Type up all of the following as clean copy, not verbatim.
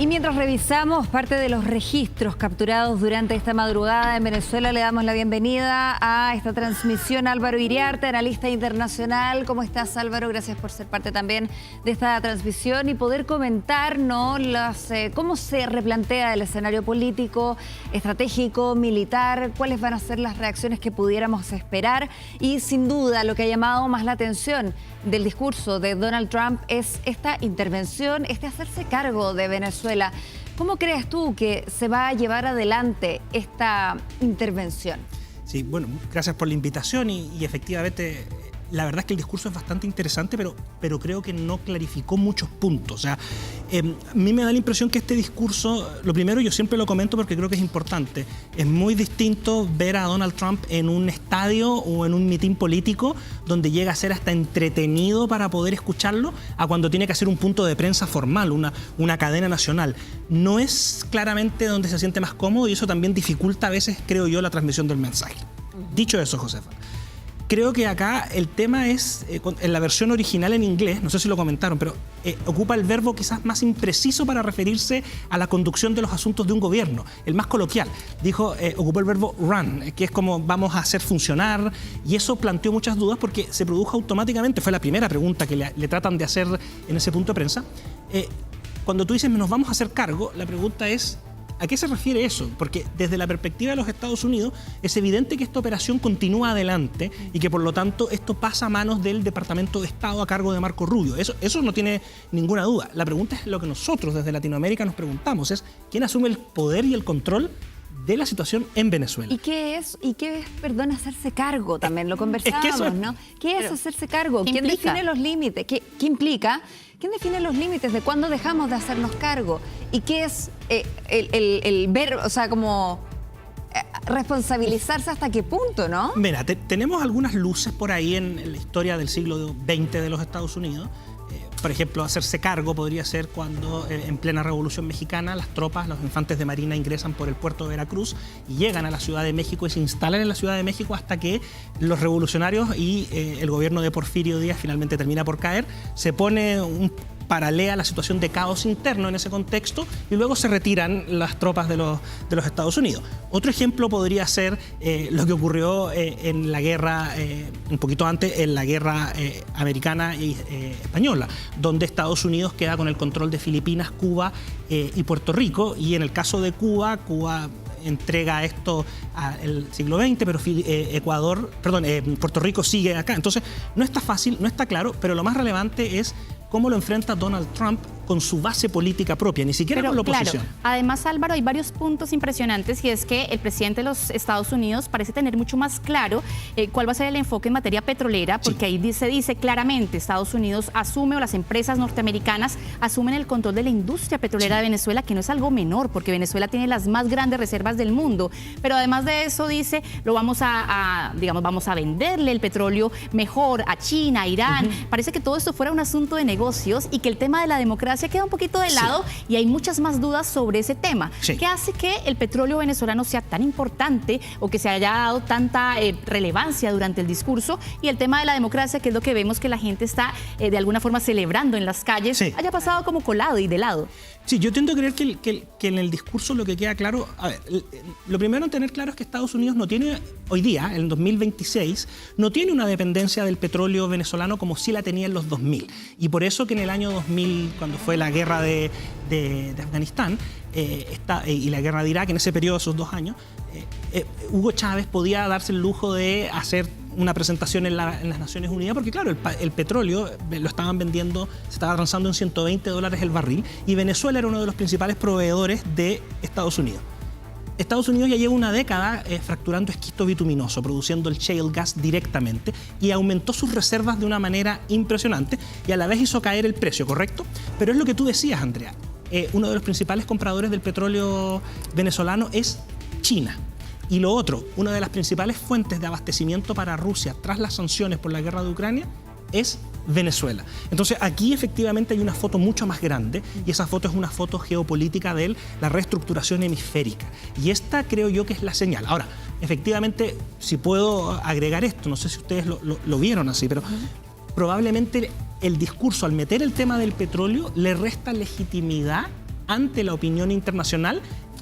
Y mientras revisamos parte de los registros capturados durante esta madrugada en Venezuela, le damos la bienvenida a esta transmisión a Álvaro Iriarte, analista internacional. ¿Cómo estás, Álvaro? Gracias por ser parte también de esta transmisión y poder comentarnos cómo se replantea el escenario político, estratégico, militar, cuáles van a ser las reacciones que pudiéramos esperar. Y sin duda lo que ha llamado más la atención del discurso de Donald Trump es esta intervención, hacerse cargo de Venezuela. ¿Cómo crees tú que se va a llevar adelante esta intervención? Sí, bueno, gracias por la invitación y efectivamente la verdad es que el discurso es bastante interesante, pero creo que no clarificó muchos puntos. O sea, a mí me da la impresión que este discurso, lo primero, yo siempre lo comento porque creo que es importante, es muy distinto ver a Donald Trump en un estadio o en un mitin político donde llega a ser hasta entretenido para poder escucharlo, a cuando tiene que hacer un punto de prensa formal, una cadena nacional. No es claramente donde se siente más cómodo y eso también dificulta a veces, creo yo, la transmisión del mensaje. Dicho eso, Josefa, creo que acá el tema es, en la versión original en inglés, no sé si lo comentaron, pero ocupa el verbo quizás más impreciso para referirse a la conducción de los asuntos de un gobierno, el más coloquial. Ocupó el verbo run, que es como vamos a hacer funcionar, y eso planteó muchas dudas porque se produjo automáticamente, fue la primera pregunta que le tratan de hacer en ese punto de prensa. Cuando tú dices nos vamos a hacer cargo, la pregunta es ¿a qué se refiere eso? Porque desde la perspectiva de los Estados Unidos es evidente que esta operación continúa adelante y que por lo tanto esto pasa a manos del Departamento de Estado a cargo de Marco Rubio. Eso no tiene ninguna duda. La pregunta es lo que nosotros desde Latinoamérica nos preguntamos, es ¿quién asume el poder y el control de la situación en Venezuela? ¿Y qué es, perdón, hacerse cargo? También lo conversábamos, ¿no? ¿Qué es hacerse cargo? ¿Quién define los límites? ¿Qué implica? ¿Quién define los límites de cuándo dejamos de hacernos cargo? ¿Y qué es el ver, o sea, como responsabilizarse hasta qué punto, no? Mira, tenemos algunas luces por ahí en la historia del siglo XX de los Estados Unidos. Por ejemplo, hacerse cargo podría ser cuando en plena Revolución Mexicana las tropas, los infantes de Marina ingresan por el puerto de Veracruz y llegan a la Ciudad de México y se instalan en la Ciudad de México hasta que los revolucionarios y el gobierno de Porfirio Díaz finalmente termina por caer. Se pone paralea la situación de caos interno en ese contexto y luego se retiran las tropas de los Estados Unidos. Otro ejemplo podría ser lo que ocurrió en la guerra, un poquito antes, en la guerra americana y española, donde Estados Unidos queda con el control de Filipinas, Cuba y Puerto Rico, y en el caso de Cuba entrega esto al siglo XX, pero Puerto Rico sigue acá. Entonces, no está fácil, no está claro, pero lo más relevante es cómo lo enfrenta Donald Trump con su base política propia, ni siquiera con la oposición. Claro. Además, Álvaro, hay varios puntos impresionantes y es que el presidente de los Estados Unidos parece tener mucho más claro cuál va a ser el enfoque en materia petrolera, porque sí, ahí se dice claramente Estados Unidos asume, o las empresas norteamericanas asumen el control de la industria petrolera de Venezuela, que no es algo menor, porque Venezuela tiene las más grandes reservas del mundo. Pero además de eso dice, vamos a venderle el petróleo mejor a China, a Irán. Parece que todo esto fuera un asunto de negocios y que el tema de la democracia queda un poquito de lado, y hay muchas más dudas sobre ese tema. ¿Qué hace que el petróleo venezolano sea tan importante o que se haya dado tanta relevancia durante el discurso? Y el tema de la democracia, que es lo que vemos que la gente está de alguna forma celebrando en las calles, haya pasado como colado y de lado. Sí, yo tiendo a creer que en el discurso lo que queda claro, a ver, lo primero en tener claro es que Estados Unidos no tiene, hoy día, en 2026, no tiene una dependencia del petróleo venezolano como sí la tenía en los 2000. Y por eso que en el año 2000, cuando fue la guerra de Afganistán y la guerra de Irak, en ese periodo, esos 2 años, Hugo Chávez podía darse el lujo de hacer una presentación en las Naciones Unidas, porque claro, el petróleo lo estaban vendiendo, se estaba transando en $120 el barril, y Venezuela era uno de los principales proveedores de Estados Unidos. Estados Unidos ya lleva una década fracturando esquisto bituminoso, produciendo el shale gas directamente, y aumentó sus reservas de una manera impresionante y a la vez hizo caer el precio, ¿correcto? Pero es lo que tú decías, Andrea, uno de los principales compradores del petróleo venezolano es China. Y lo otro, una de las principales fuentes de abastecimiento para Rusia tras las sanciones por la guerra de Ucrania es Venezuela. Entonces aquí efectivamente hay una foto mucho más grande, y esa foto es una foto geopolítica de la reestructuración hemisférica. Y esta creo yo que es la señal. Ahora, efectivamente, si puedo agregar esto, no sé si ustedes lo vieron así, pero probablemente el discurso, al meter el tema del petróleo, le resta legitimidad ante la opinión internacional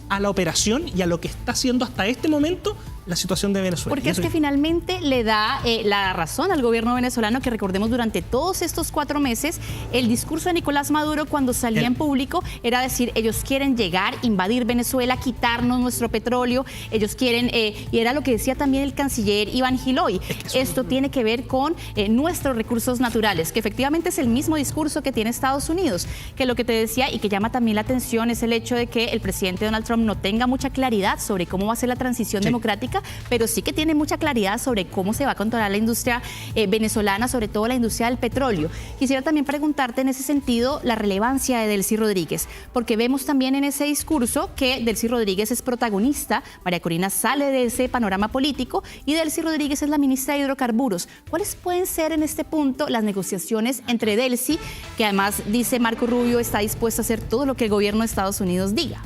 a la operación y a lo que está haciendo hasta este momento la situación de Venezuela. Porque es que finalmente le da la razón al gobierno venezolano, que recordemos durante todos estos 4 meses, el discurso de Nicolás Maduro cuando salía en público era decir, ellos quieren llegar, invadir Venezuela, quitarnos nuestro petróleo, ellos quieren, y era lo que decía también el canciller Iván Giloy, esto tiene que ver con nuestros recursos naturales, que efectivamente es el mismo discurso que tiene Estados Unidos, que lo que te decía y que llama también la atención es el hecho de que el presidente Donald Trump no tenga mucha claridad sobre cómo va a ser la transición democrática, pero sí que tiene mucha claridad sobre cómo se va a controlar la industria venezolana, sobre todo la industria del petróleo. Quisiera también preguntarte en ese sentido la relevancia de Delcy Rodríguez, porque vemos también en ese discurso que Delcy Rodríguez es protagonista, María Corina sale de ese panorama político y Delcy Rodríguez es la ministra de Hidrocarburos. ¿Cuáles pueden ser en este punto las negociaciones entre Delcy, que además dice Marco Rubio está dispuesto a hacer todo lo que el gobierno de Estados Unidos diga?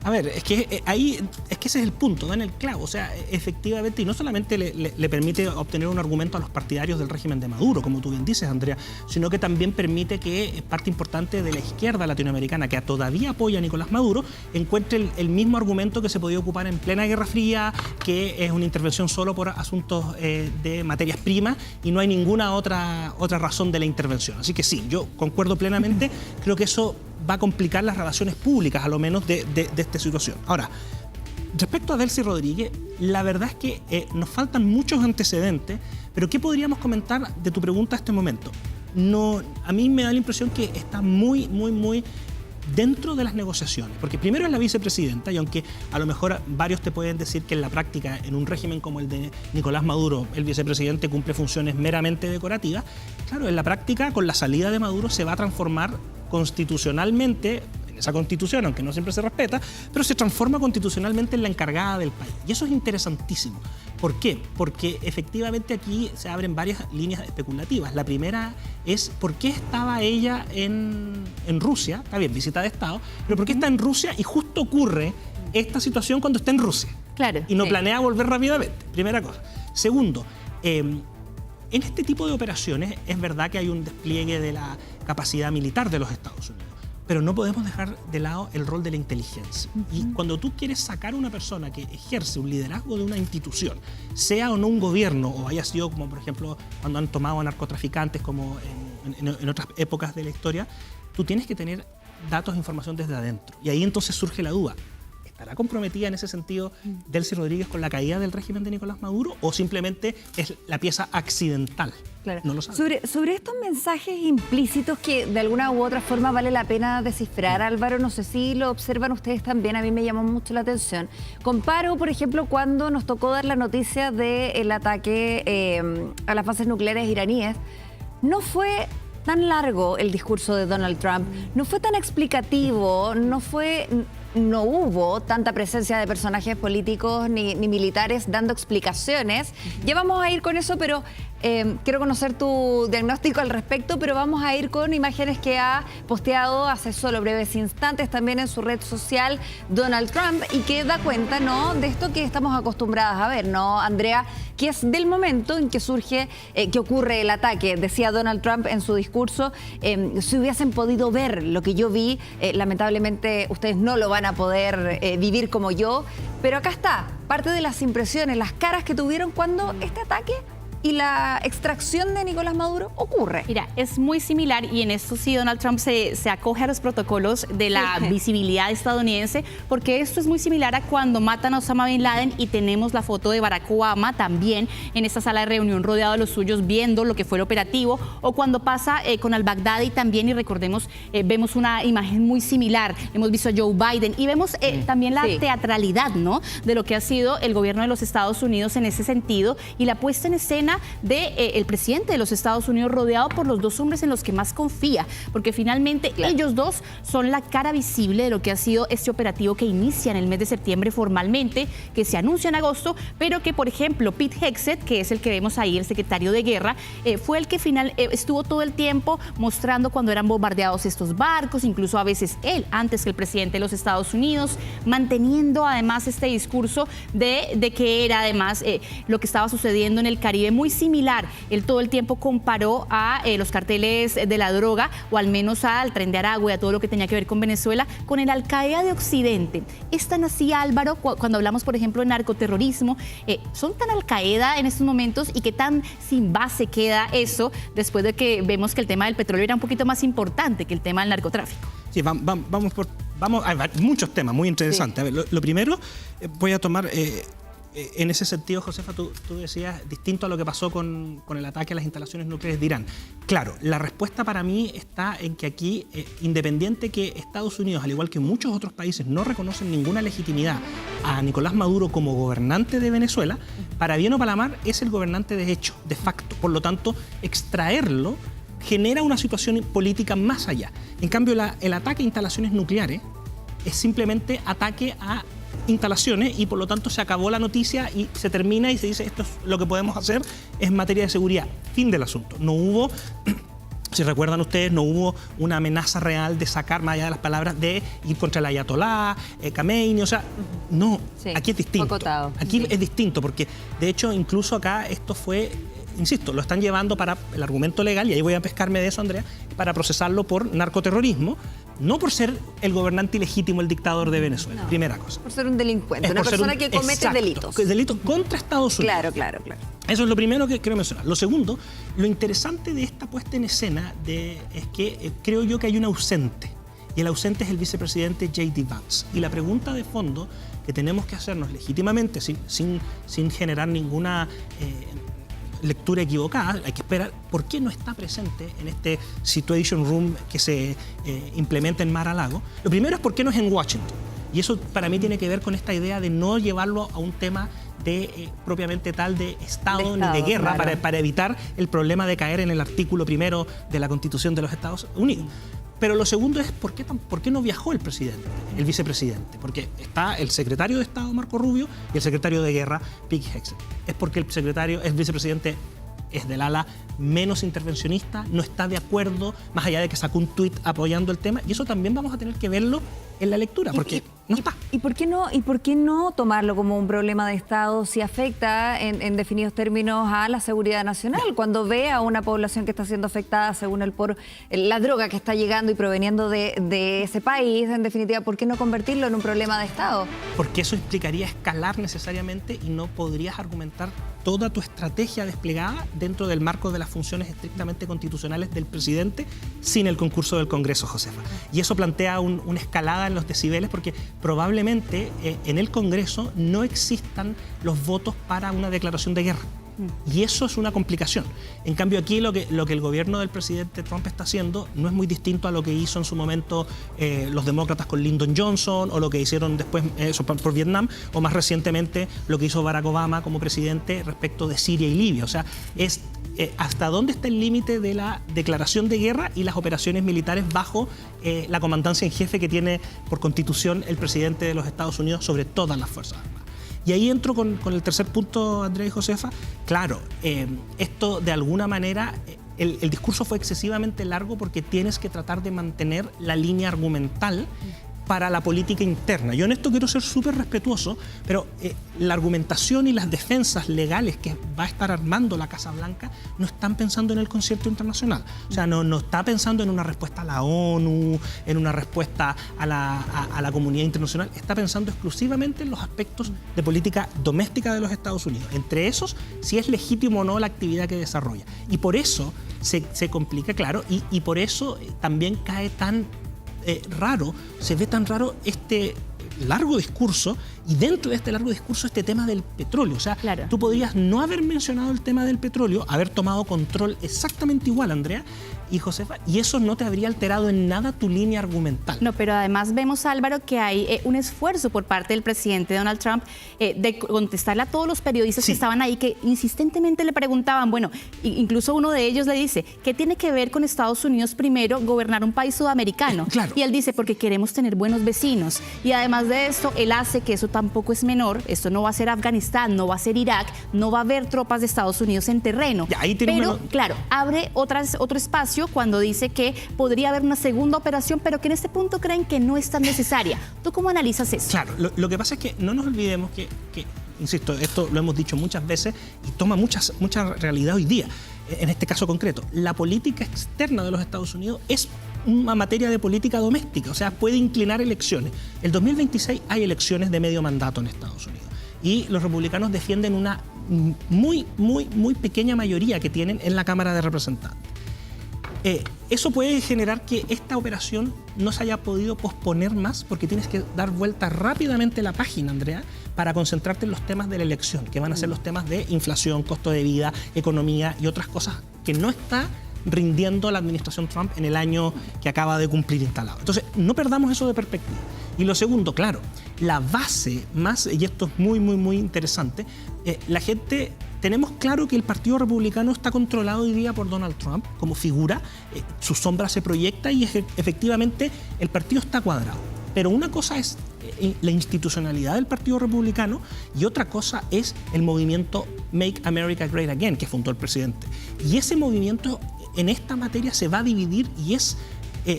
A ver, es que ese es el punto, da en el clavo. O sea, efectivamente, y no solamente le permite obtener un argumento a los partidarios del régimen de Maduro, como tú bien dices, Andrea, sino que también permite que parte importante de la izquierda latinoamericana, que todavía apoya a Nicolás Maduro, encuentre el mismo argumento que se podía ocupar en plena Guerra Fría, que es una intervención solo por asuntos de materias primas y no hay ninguna otra razón de la intervención. Así que sí, yo concuerdo plenamente, creo que eso va a complicar las relaciones públicas, a lo menos de esta situación. Ahora, respecto a Delcy Rodríguez, la verdad es que nos faltan muchos antecedentes, pero ¿qué podríamos comentar de tu pregunta a este momento? No, a mí me da la impresión que está muy dentro de las negociaciones, porque primero es la vicepresidenta, y aunque a lo mejor varios te pueden decir que en la práctica, en un régimen como el de Nicolás Maduro, el vicepresidente cumple funciones meramente decorativas, claro, en la práctica, con la salida de Maduro se va a transformar constitucionalmente, en esa constitución, aunque no siempre se respeta, pero se transforma constitucionalmente en la encargada del país. Y eso es interesantísimo. ¿Por qué? Porque efectivamente aquí se abren varias líneas especulativas. La primera es ¿por qué estaba ella en Rusia? Está bien, visita de Estado, pero ¿por qué está en Rusia y justo ocurre esta situación cuando está en Rusia? Claro. Y no planea volver rápidamente. Primera cosa. Segundo, en este tipo de operaciones es verdad que hay un despliegue de la capacidad militar de los Estados Unidos, pero no podemos dejar de lado el rol de la inteligencia. Y cuando tú quieres sacar a una persona que ejerce un liderazgo de una institución, sea o no un gobierno, o haya sido como por ejemplo cuando han tomado a narcotraficantes como en otras épocas de la historia, tú tienes que tener datos e información desde adentro. Y ahí entonces surge la duda. ¿Estará comprometida en ese sentido Delcy Rodríguez con la caída del régimen de Nicolás Maduro o simplemente es la pieza accidental? Claro. No lo sabe. Sobre estos mensajes implícitos que de alguna u otra forma vale la pena descifrar, Álvaro, no sé si lo observan ustedes también, a mí me llamó mucho la atención. Comparo, por ejemplo, cuando nos tocó dar la noticia del ataque a las bases nucleares iraníes, no fue tan largo el discurso de Donald Trump, no fue tan explicativo, no hubo tanta presencia de personajes políticos ni militares dando explicaciones. Ya vamos a ir con eso, pero quiero conocer tu diagnóstico al respecto, pero vamos a ir con imágenes que ha posteado hace solo breves instantes también en su red social Donald Trump y que da cuenta, ¿no?, de esto que estamos acostumbradas a ver, ¿no, Andrea? Que es del momento en que surge, que ocurre el ataque. Decía Donald Trump en su discurso, si hubiesen podido ver lo que yo vi, lamentablemente ustedes no lo van a poder vivir como yo, pero acá está, parte de las impresiones, las caras que tuvieron cuando este ataque y la extracción de Nicolás Maduro ocurre. Mira, es muy similar y en esto sí Donald Trump se acoge a los protocolos de la visibilidad estadounidense, porque esto es muy similar a cuando matan a Osama Bin Laden y tenemos la foto de Barack Obama también en esta sala de reunión rodeado de los suyos viendo lo que fue el operativo, o cuando pasa con al-Baghdadi también, y recordemos, vemos una imagen muy similar, hemos visto a Joe Biden y vemos también la teatralidad, ¿no?, de lo que ha sido el gobierno de los Estados Unidos en ese sentido y la puesta en escena del presidente de los Estados Unidos rodeado por los dos hombres en los que más confía, porque finalmente ellos dos son la cara visible de lo que ha sido este operativo que inicia en el mes de septiembre formalmente, que se anuncia en agosto, pero que, por ejemplo, Pete Hegseth, que es el que vemos ahí, el secretario de Guerra, fue el que estuvo todo el tiempo mostrando cuando eran bombardeados estos barcos, incluso a veces él, antes que el presidente de los Estados Unidos, manteniendo además este discurso de que era además lo que estaba sucediendo en el Caribe muy muy similar. Él todo el tiempo comparó a los carteles de la droga, o al menos al Tren de Aragua y a todo lo que tenía que ver con Venezuela, con el Al-Qaeda de Occidente. ¿Es tan así, Álvaro, cuando hablamos, por ejemplo, de narcoterrorismo? ¿Son tan Al-Qaeda en estos momentos y qué tan sin base queda eso después de que vemos que el tema del petróleo era un poquito más importante que el tema del narcotráfico? Sí, hay muchos temas muy interesantes. Sí. A ver, lo primero, voy a tomar, en ese sentido, Josefa, tú decías, distinto a lo que pasó con el ataque a las instalaciones nucleares de Irán. Claro, la respuesta para mí está en que aquí, independiente que Estados Unidos, al igual que muchos otros países, no reconocen ninguna legitimidad a Nicolás Maduro como gobernante de Venezuela, para bien o para mal, es el gobernante de hecho, de facto. Por lo tanto, extraerlo genera una situación política más allá. En cambio, el ataque a instalaciones nucleares es simplemente ataque a instalaciones y por lo tanto se acabó la noticia y se termina y se dice esto es lo que podemos hacer en materia de seguridad. Fin del asunto. No hubo, si recuerdan ustedes, no hubo una amenaza real de sacar, más allá de las palabras, de ir contra el ayatolá, Khamenei, o sea, no, sí, aquí es distinto. Aquí sí. Es distinto porque, de hecho, incluso acá esto fue, insisto, lo están llevando para el argumento legal, y ahí voy a pescarme de eso, Andrea, para procesarlo por narcoterrorismo, no por ser el gobernante ilegítimo, el dictador de Venezuela, primera cosa. Por ser un delincuente, una persona que comete delitos. Delitos contra Estados Unidos. Claro. Eso es lo primero que quiero mencionar. Lo segundo, lo interesante de esta puesta en escena es que creo yo que hay un ausente, y el ausente es el vicepresidente J.D. Vance. Y la pregunta de fondo que tenemos que hacernos legítimamente, sin generar ninguna lectura equivocada, hay que esperar, ¿por qué no está presente en este Situation Room que se implementa en Mar-a-Lago? Lo primero es por qué no es en Washington. Y eso para mí tiene que ver con esta idea de no llevarlo a un tema de propiamente tal de Estado ni de guerra, claro, para evitar el problema de caer en el artículo primero de la Constitución de los Estados Unidos. Pero lo segundo es ¿por qué no viajó el vicepresidente? Porque está el secretario de Estado, Marco Rubio, y el secretario de Guerra, Pete Hegseth. Es porque el vicepresidente es del ala menos intervencionista, no está de acuerdo, más allá de que sacó un tuit apoyando el tema, y eso también vamos a tener que verlo en la lectura, porque no está. ¿Y por qué no tomarlo como un problema de Estado si afecta en definidos términos a la seguridad nacional? Cuando ve a una población que está siendo afectada según por la droga que está llegando y proveniendo de ese país, en definitiva, ¿por qué no convertirlo en un problema de Estado? Porque eso implicaría escalar necesariamente y no podrías argumentar toda tu estrategia desplegada dentro del marco de las funciones estrictamente constitucionales del presidente sin el concurso del Congreso, Josefa. Y eso plantea una escalada en los decibeles porque probablemente en el Congreso no existan los votos para una declaración de guerra. Y eso es una complicación. En cambio, aquí lo que el gobierno del presidente Trump está haciendo no es muy distinto a lo que hizo en su momento los demócratas con Lyndon Johnson, o lo que hicieron después por Vietnam, o más recientemente lo que hizo Barack Obama como presidente respecto de Siria y Libia. O sea, es hasta dónde está el límite de la declaración de guerra y las operaciones militares bajo la comandancia en jefe que tiene por constitución el presidente de los Estados Unidos sobre todas las Fuerzas Armadas. Y ahí entro con el tercer punto, Andrea y Josefa. Claro, esto de alguna manera, el discurso fue excesivamente largo porque tienes que tratar de mantener la línea argumental para la política interna. Yo en esto quiero ser súper respetuoso, pero la argumentación y las defensas legales que va a estar armando la Casa Blanca no están pensando en el concierto internacional. O sea, no está pensando en una respuesta a la ONU, en una respuesta a la comunidad internacional. Está pensando exclusivamente en los aspectos de política doméstica de los Estados Unidos. Entre esos, si es legítimo o no la actividad que desarrolla. Y por eso se complica, claro, y por eso también cae tan se ve tan raro este largo discurso, y dentro de este largo discurso este tema del petróleo. O sea, claro, tú podrías no haber mencionado el tema del petróleo, haber tomado control exactamente igual, Andrea y Josefa, y eso no te habría alterado en nada tu línea argumental. No, pero además vemos, Álvaro, que hay un esfuerzo por parte del presidente Donald Trump de contestarle a todos los periodistas que estaban ahí, que insistentemente le preguntaban, bueno, incluso uno de ellos le dice, ¿qué tiene que ver con Estados Unidos primero gobernar un país sudamericano? Claro. Y él dice, porque queremos tener buenos vecinos. Y además de esto, él hace que eso tampoco es menor, esto no va a ser Afganistán, no va a ser Irak, no va a haber tropas de Estados Unidos en terreno. Ya, ahí pero, claro, abre otro espacio cuando dice que podría haber una segunda operación, pero que en este punto creen que no es tan necesaria. ¿Tú cómo analizas eso? Claro, lo que pasa es que no nos olvidemos que insisto, esto lo hemos dicho muchas veces y toma mucha realidad hoy día. En este caso concreto, la política externa de los Estados Unidos es una materia de política doméstica, o sea, puede inclinar elecciones. El 2026 hay elecciones de medio mandato en Estados Unidos y los republicanos defienden una muy pequeña mayoría que tienen en la Cámara de Representantes. Eso puede generar que esta operación no se haya podido posponer más porque tienes que dar vuelta rápidamente la página, Andrea, para concentrarte en los temas de la elección, que van a ser los temas de inflación, costo de vida, economía y otras cosas que no está rindiendo la administración Trump en el año que acaba de cumplir instalado. Entonces, no perdamos eso de perspectiva. Y lo segundo, claro, la base más, y esto es muy interesante, la gente... Tenemos claro que el Partido Republicano está controlado hoy día por Donald Trump como figura, su sombra se proyecta y efectivamente el partido está cuadrado. Pero una cosa es la institucionalidad del Partido Republicano y otra cosa es el movimiento Make America Great Again que fundó el presidente. Y ese movimiento en esta materia se va a dividir y es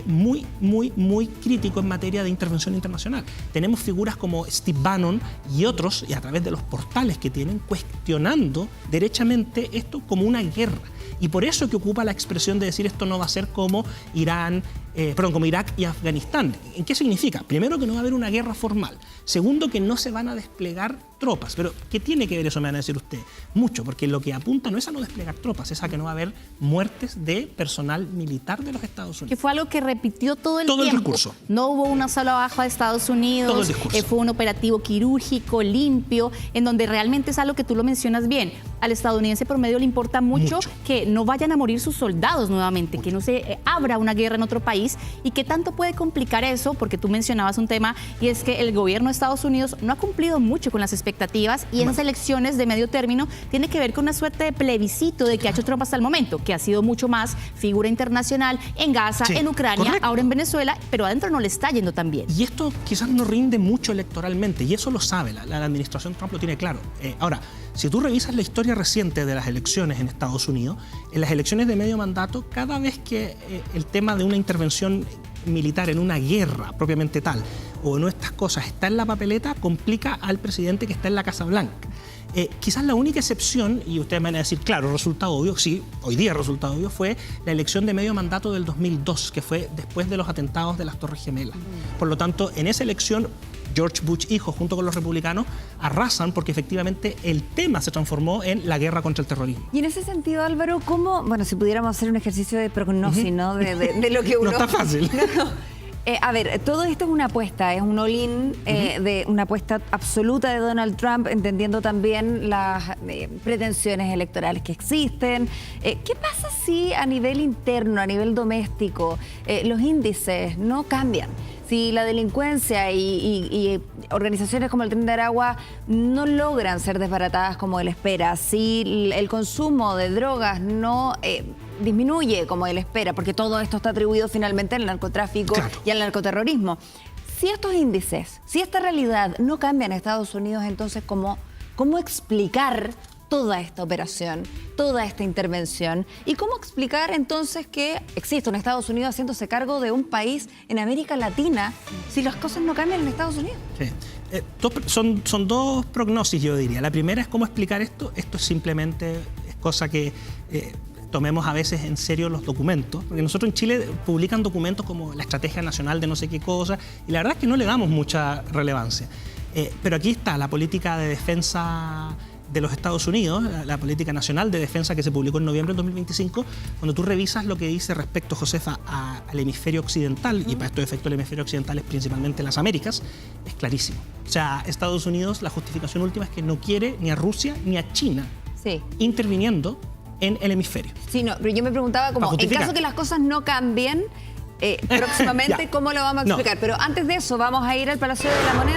muy crítico en materia de intervención internacional. Tenemos figuras como Steve Bannon y otros, y a través de los portales que tienen, cuestionando derechamente esto como una guerra. Y por eso que ocupa la expresión de decir esto no va a ser como como Irak y Afganistán. ¿En qué significa? Primero, que no va a haber una guerra formal. Segundo, que no se van a desplegar tropas. Pero, ¿qué tiene que ver eso, me van a decir usted? Mucho, porque lo que apunta no es a no desplegar tropas, es a que no va a haber muertes de personal militar de los Estados Unidos. Que fue algo que repitió todo el tiempo. El discurso. No hubo una sola baja de Estados Unidos. Todo el discurso. Fue un operativo quirúrgico, limpio, en donde realmente es algo que tú lo mencionas bien. Al estadounidense promedio le importa mucho que no vayan a morir sus soldados nuevamente, que no se abra una guerra en otro país. ¿Y qué tanto puede complicar eso? Porque tú mencionabas un tema y es que el gobierno de Estados Unidos no ha cumplido mucho con las expectativas y esas elecciones de medio término tiene que ver con una suerte de plebiscito de que ha hecho Trump hasta el momento, que ha sido mucho más figura internacional en Gaza, en Ucrania, ahora en Venezuela, pero adentro no le está yendo tan bien. Y esto quizás no rinde mucho electoralmente y eso lo sabe, la administración Trump lo tiene claro. Ahora, si tú revisas la historia reciente de las elecciones en Estados Unidos, en las elecciones de medio mandato, cada vez que el tema de una intervención militar en una guerra propiamente tal o en estas cosas está en la papeleta, complica al presidente que está en la Casa Blanca. Quizás la única excepción, y ustedes me van a decir, claro, resultado obvio, sí, hoy día resultado obvio, fue la elección de medio mandato del 2002, que fue después de los atentados de las Torres Gemelas. Por lo tanto, en esa elección, George Bush hijo, junto con los republicanos, arrasan porque efectivamente el tema se transformó en la guerra contra el terrorismo. Y en ese sentido, Álvaro, ¿cómo, bueno, si pudiéramos hacer un ejercicio de prognosis, ¿no? De lo que uno... No está fácil. A ver, todo esto es una apuesta, es un all-in, de una apuesta absoluta de Donald Trump, entendiendo también las pretensiones electorales que existen. ¿Qué pasa si a nivel interno, a nivel doméstico, los índices no cambian? Si la delincuencia y organizaciones como el Tren de Aragua no logran ser desbaratadas como él espera, si el consumo de drogas no disminuye como él espera, porque todo esto está atribuido finalmente al narcotráfico y al narcoterrorismo. Si estos índices, si esta realidad no cambia en Estados Unidos, entonces ¿cómo explicar toda esta operación, toda esta intervención? ¿Y cómo explicar entonces que existe un Estados Unidos haciéndose cargo de un país en América Latina si las cosas no cambian en Estados Unidos? Sí. Son dos prognosis, yo diría. La primera es cómo explicar esto. Esto es simplemente cosa que tomemos a veces en serio los documentos, porque nosotros en Chile publican documentos como la Estrategia Nacional de no sé qué cosa, y la verdad es que no le damos mucha relevancia. Pero aquí está la política de defensa de los Estados Unidos, la política nacional de defensa que se publicó en noviembre del 2025, cuando tú revisas lo que dice respecto, Josefa, al hemisferio occidental, y para estos efectos el hemisferio occidental es principalmente las Américas, es clarísimo. O sea, Estados Unidos, la justificación última es que no quiere ni a Rusia ni a China interviniendo en el hemisferio. Sí, no, pero yo me preguntaba como, en caso que las cosas no cambien próximamente, ¿cómo lo vamos a explicar? Pero antes de eso, vamos a ir al Palacio de la Moneda.